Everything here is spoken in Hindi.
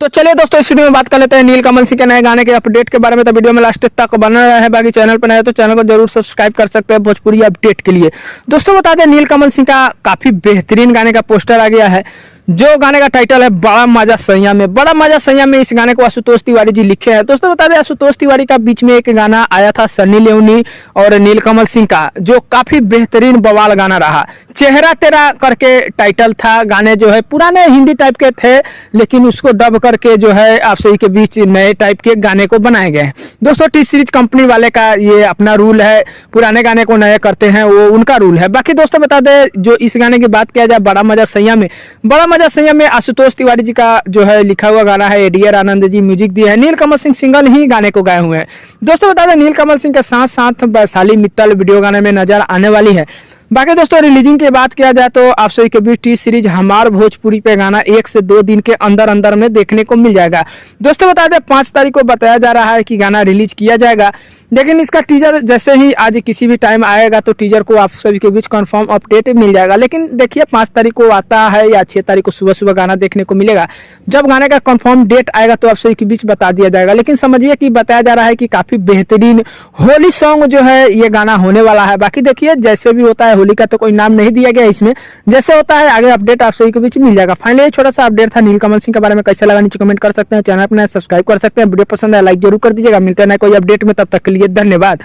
तो चलिए दोस्तों, इस वीडियो में बात कर लेते हैं नीलकमल सिंह के नए गाने के अपडेट के बारे में। तो वीडियो में लास्ट तक बना रहा है। बाकी चैनल पर नए तो चैनल को जरूर सब्सक्राइब कर सकते हैं भोजपुरी अपडेट के लिए। दोस्तों बता दें, नीलकमल सिंह का काफी बेहतरीन गाने का पोस्टर आ गया है, जो गाने का टाइटल है बड़ा मजा सैया में। बड़ा मजा सैया में इस गाने को आशुतोष तिवारी जी लिखे हैं। दोस्तों बता दें, आशुतोष तिवारी का बीच में एक गाना आया था सन्नी लियोनी और नीलकमल सिंह का, जो काफी बेहतरीन बवाल गाना रहा। चेहरा तेरा करके टाइटल था। गाने जो है पुराने हिंदी टाइप के थे, लेकिन उसको डब करके जो है आप सही के बीच नए टाइप के गाने को बनाए गए हैं। दोस्तों टी सीरीज कंपनी वाले का ये अपना रूल है, पुराने गाने को नए करते हैं, वो उनका रूल है। बाकी दोस्तों बता दें, जो इस गाने की बात किया जाए बड़ा मजा सैया में, बड़ा मजा सैया में आशुतोष तिवारी जी का जो है लिखा हुआ गाना है। एडीआर आनंद जी म्यूजिक दिए है। नीलकमल सिंह सिंगल ही गाने को गाए हुए हैं। दोस्तों बता दें, नीलकमल सिंह के साथ साथ वैशाली मित्तल वीडियो गाने में नजर आने वाली है। बाकी दोस्तों रिलीजिंग की बात किया जाए तो आप सभी के बीच टी सीरीज हमार भोजपुरी पे गाना 1 से 2 दिन के अंदर अंदर में देखने को मिल जाएगा। दोस्तों बता दें, 5 तारीख को बताया जा रहा है कि गाना रिलीज किया जाएगा, लेकिन इसका टीजर जैसे ही आज किसी भी टाइम आएगा तो टीजर को आप सभी के बीच कंफर्म अपडेट मिल जाएगा। लेकिन देखिए 5 तारीख को आता है या 6 तारीख को सुबह सुबह गाना देखने को मिलेगा। जब गाने का कंफर्म डेट आएगा तो आप सभी के बीच बता दिया जाएगा। लेकिन समझिए कि बताया जा रहा है कि काफी बेहतरीन होली सॉन्ग जो है ये गाना होने वाला है। बाकी देखिए जैसे भी होता है, होली का तो कोई नाम नहीं दिया गया इसमें, जैसे होता है आगे अपडेट आप सभी के बीच मिल जाएगा। फाइनली छोटा सा अपडेट था नीलकमल सिंह के बारे में। कैसा लगा नीचे कमेंट कर सकते हैं। चैनल पर सब्सक्राइब कर सकते हैं। वीडियो पसंद है लाइक जरूर कर दीजिएगा। मिलते हैं कोई अपडेट में, तब तक के लिए धन्यवाद।